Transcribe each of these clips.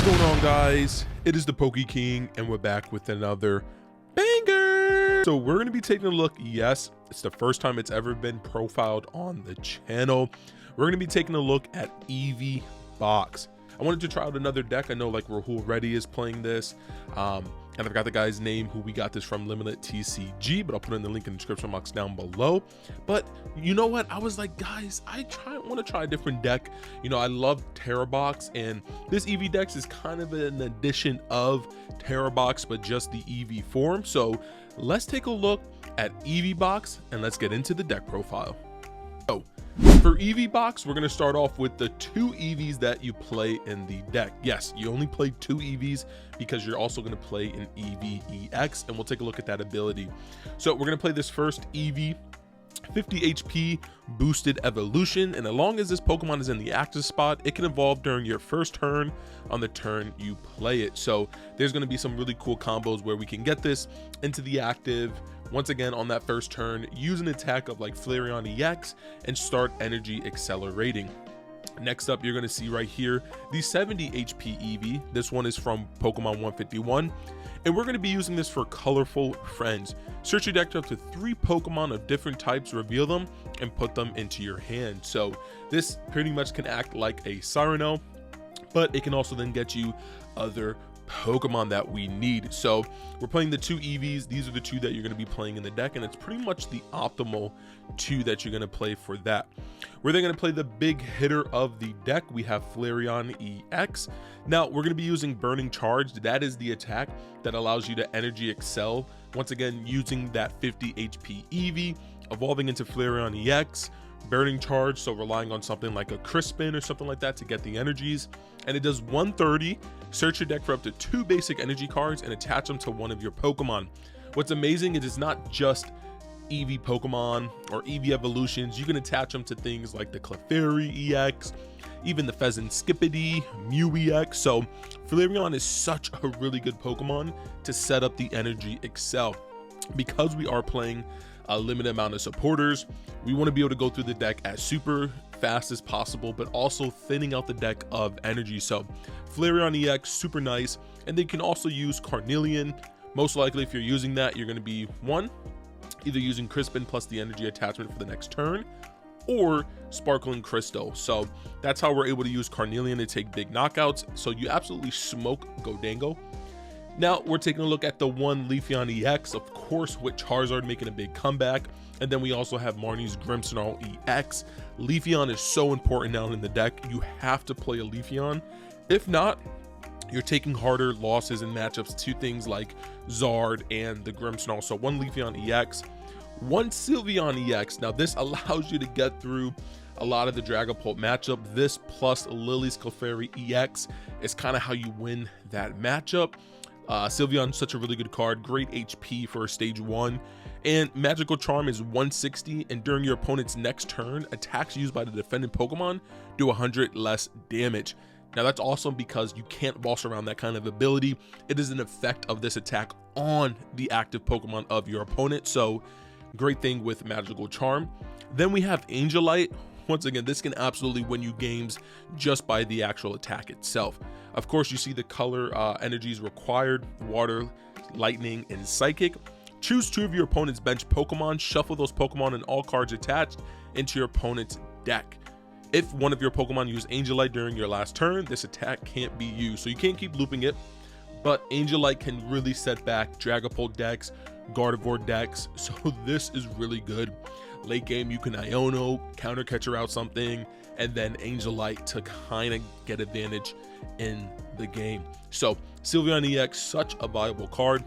What's going on, guys? It is the Poke King, and we're back with another banger. So we're going to be taking a look. Yes, it's the first time it's ever been profiled on the channel. We're going to be taking a look at Eevee Box. I wanted to try out another deck. I know like Rahul Reddy is playing this, and I've got the guy's name who we got this from, Limited TCG, but I'll put in the link in the description box down below. But you know what, I was like, guys, I want to try a different deck. You know, I love Tera Box, and this Eevee deck is kind of an addition of Tera Box, but just the Eevee form. So let's take a look at Eevee Box and let's get into the deck profile. So for Eevee Box, we're going to start off with the two Eevees that you play in the deck. Yes, you only play two Eevees because you're also going to play an Eevee EX, and we'll take a look at that ability. So we're going to play this first Eevee 50 HP boosted evolution, and as long as this Pokemon is in the active spot, it can evolve during your first turn on the turn you play it. So there's going to be some really cool combos where we can get this into the active once again on that first turn, use an attack of like Flareon EX and start energy accelerating. Next up, you're going to see right here the 70 HP Eevee. This one is from Pokemon 151, and we're going to be using this for colorful friends. Search your deck up to 3 Pokemon of different types, reveal them, and put them into your hand. So this pretty much can act like a Cyrano, but it can also then get you other Pokemon that we need. So we're playing the two Eevees. These are the two that you're going to be playing in the deck, and it's pretty much the optimal two that you're going to play for that. We're then going to play the big hitter of the deck. We have Flareon EX. Now we're going to be using Burning Charge. That is the attack that allows you to energy excel, once again using that 50 HP Eevee, evolving into Flareon EX, Burning Charge, so relying on something like a Crispin or something like that to get the energies. And it does 130. Search your deck for up to 2 basic energy cards and attach them to one of your Pokemon. What's amazing is it's not just Eevee Pokemon or Eevee evolutions. You can attach them to things like the Clefairy EX, even the Fezandipiti, MEW EX. So Flareon is such a really good Pokemon to set up the energy excel. Because we are playing a limited amount of supporters, we want to be able to go through the deck as super fast as possible, but also thinning out the deck of energy. So Flareon EX, super nice. And they can also use Carnelian. Most likely if you're using that, you're going to be either using Crispin plus the energy attachment for the next turn, or Sparkling Crystal. So that's how we're able to use Carnelian to take big knockouts. So you absolutely smoke Godango. Now we're taking a look at the one Leafeon EX, of course, with Charizard making a big comeback. And then we also have Marnie's Grimmsnarl EX. Leafeon is so important now in the deck. You have to play a Leafeon. If not, you're taking harder losses in matchups to things like Zard and the Grimmsnarl. So one Leafeon EX, one Sylveon EX. Now this allows you to get through a lot of the Dragapult matchup. This plus Lillie's Clefairy EX is kind of how you win that matchup. Sylveon is such a really good card, great HP for stage 1, and Magical Charm is 160, and during your opponent's next turn, attacks used by the defendant Pokemon do 100 less damage. Now that's awesome because you can't boss around that kind of ability. It is an effect of this attack on the active Pokemon of your opponent, so great thing with Magical Charm. Then we have Angelite. Once again, this can absolutely win you games just by the actual attack itself. Of course, you see the color energies required: water, lightning, and psychic. Choose 2 of your opponent's bench Pokemon, shuffle those Pokemon and all cards attached into your opponent's deck. If one of your Pokemon use Angelite during your last turn, this attack can't be used. So you can't keep looping it, but Angelite can really set back Dragapult decks, Gardevoir decks, so this is really good. Late game, you can Iono, counter catcher out something, and then Angelite to kind of get advantage in the game. So Sylveon EX, such a viable card.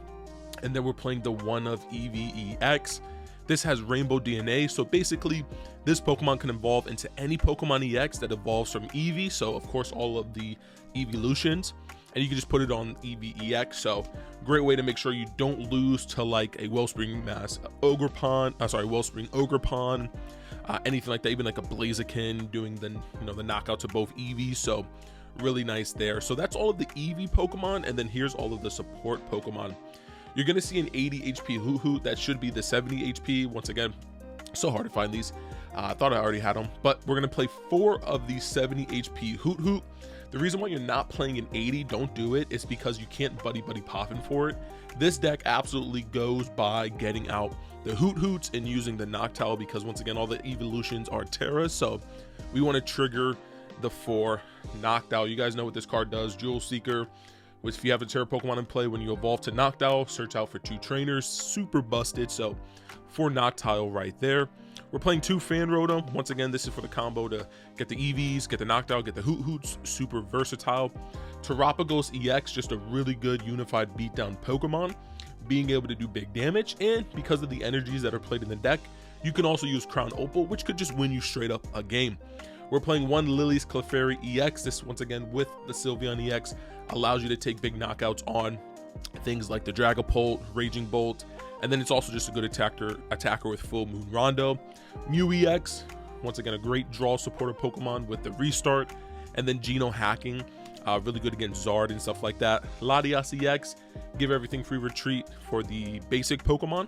And then we're playing the one of Eevee EX. This has Rainbow DNA, so basically this Pokemon can evolve into any Pokemon EX that evolves from Eevee. So of course all of the evolutions, and you can just put it on Eevee EX. So great way to make sure you don't lose to like a Wellspring Ogerpon, anything like that, even like a Blaziken doing the the knockout to both Eevees. So really nice there. So that's all of the Eevee Pokemon, and then here's all of the support Pokemon. You're gonna see an 80 HP Hoothoot. That should be the 70 HP. Once again, so hard to find these. I thought I already had them, but we're gonna play 4 of these 70 HP Hoothoot. The reason why you're not playing an 80, don't do it, is because you can't Buddy-Buddy Poffin for it. This deck absolutely goes by getting out the Hoothoots and using the Noctowl, because once again, all the evolutions are Tera, so we want to trigger the 4 Noctowl. You guys know what this card does. Jewel Seeker, which if you have a Tera Pokemon in play, when you evolve to Noctowl, search out for 2 trainers. Super busted, so 4 Noctowl right there. We're playing 2 Fan Rotom. Once again, this is for the combo to get the Eevees, get the Noctowl, get the Hoothoots. Super versatile. Terapagos EX, just a really good unified beatdown Pokemon, being able to do big damage, and because of the energies that are played in the deck, you can also use Crown Opal, which could just win you straight up a game. We're playing 1 Lillie's Clefairy EX. This, once again, with the Sylveon EX, allows you to take big knockouts on things like the Dragapult, Raging Bolt, and then it's also just a good attacker with Full Moon Rondo. Mew EX, once again, a great draw supporter Pokemon with the restart, and then Geno hacking, really good against Zard and stuff like that. Latias EX, give everything free retreat for the basic Pokemon,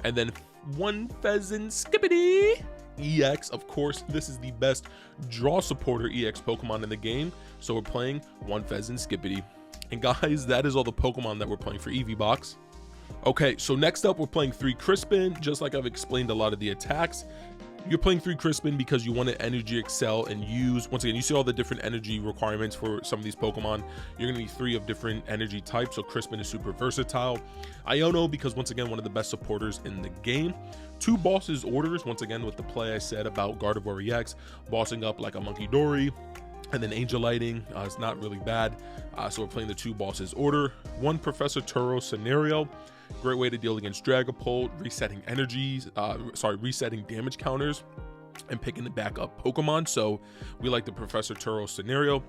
and then 1 Fezandipiti EX. Of course, this is the best draw supporter EX Pokemon in the game, so we're playing 1 Fezandipiti. And guys, that is all the Pokemon that we're playing for Eevee Box. Okay, so next up we're playing 3 Crispin. Just like I've explained a lot of the attacks, you're playing 3 Crispin because you want to energy excel and use, once again, you see all the different energy requirements for some of these Pokemon. You're going to need 3 of different energy types, so Crispin is super versatile. Iono, because once again, one of the best supporters in the game. 2 Boss's Orders, once again, with the play I said about Gardevoir EX, bossing up like a Monkey Dory, and then Angel Lighting, it's not really bad. So we're playing the 2 Boss's Order. 1 Professor Turo Scenario, great way to deal against Dragapult, resetting energies, resetting damage counters, and picking the back up Pokemon. So we like the Professor Turo Scenario.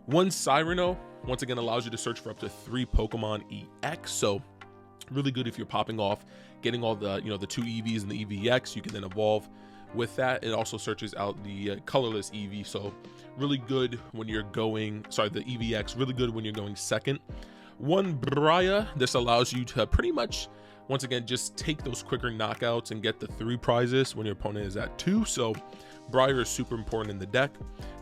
1 Cyrano, once again, allows you to search for up to 3 Pokemon EX. So really good if you're popping off, getting all the, the 2 Eevees and the Eevee EX. You can then evolve with that. It also searches out the colorless Eevee, so really good when you're going, the Eevee EX, really good when you're going second. 1 Briar, this allows you to pretty much, once again, just take those quicker knockouts and get the 3 prizes when your opponent is at 2. So Briar is super important in the deck.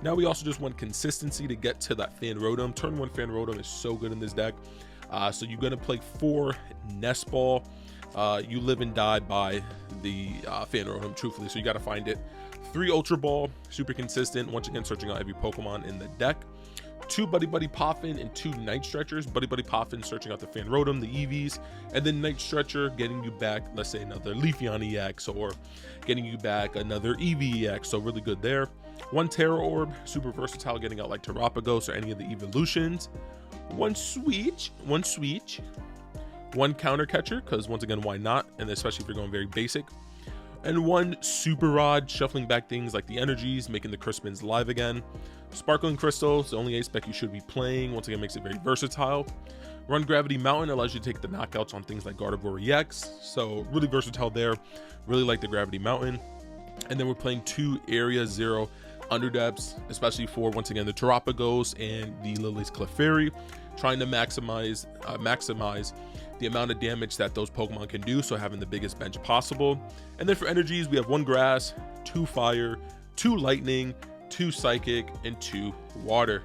Now we also just want consistency to get to that Fan Rotom. Turn 1 Fan Rotom is so good in this deck. So you're gonna play 4 Nest Ball. You live and die by the Fan Rotom, truthfully, so you got to find it. 3 Ultra Ball, super consistent, once again searching out every Pokemon in the deck. 2 Buddy-Buddy Poffin and 2 Night Stretchers. Buddy-Buddy Poffin searching out the Fan Rotom, the Eevees, and then Night Stretcher getting you back, let's say, another Leafeon EX, or getting you back another Eevee EX, so really good there. 1 Tera Orb, super versatile, getting out like Terapagos or any of the evolutions. 1 Switch. 1 Counter Catcher, because once again, why not? And especially if you're going very basic. And 1 Super Rod, shuffling back things like the energies, making the Crispins live again. Sparkling Crystal is the only ace spec you should be playing. Once again, makes it very versatile. Run Gravity Mountain allows you to take the knockouts on things like Gardevoir EX, so really versatile there. Really like the Gravity Mountain. And then we're playing 2 Area 0 Underdepths, especially for, once again, the Terapagos and the Lillie's Clefairy, trying to maximize the amount of damage that those Pokemon can do, so having the biggest bench possible. And then for energies, we have 1 Grass, 2 Fire, 2 Lightning, 2 Psychic, and 2 Water.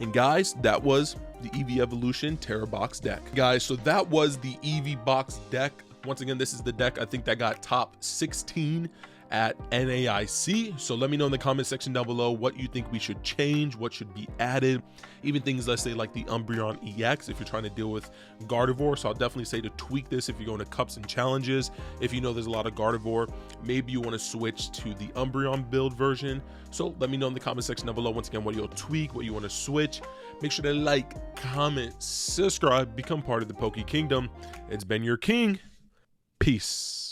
And guys, that was the Eevee Evolution Tera Box deck. Guys, so that was the Eevee Box deck. Once again, this is the deck I think that got top 16 at NAIC. So let me know in the comment section down below what you think we should change, what should be added, even things, let's say, like the Umbreon EX if you're trying to deal with Gardevoir. So I'll definitely say to tweak this if you're going to cups and challenges. If you know there's a lot of Gardevoir, maybe you want to switch to the Umbreon build version. So let me know in the comment section down below, once again, what you'll tweak, what you want to switch. Make sure to like, comment, subscribe, become part of the Poke Kingdom. It's been your king. Peace.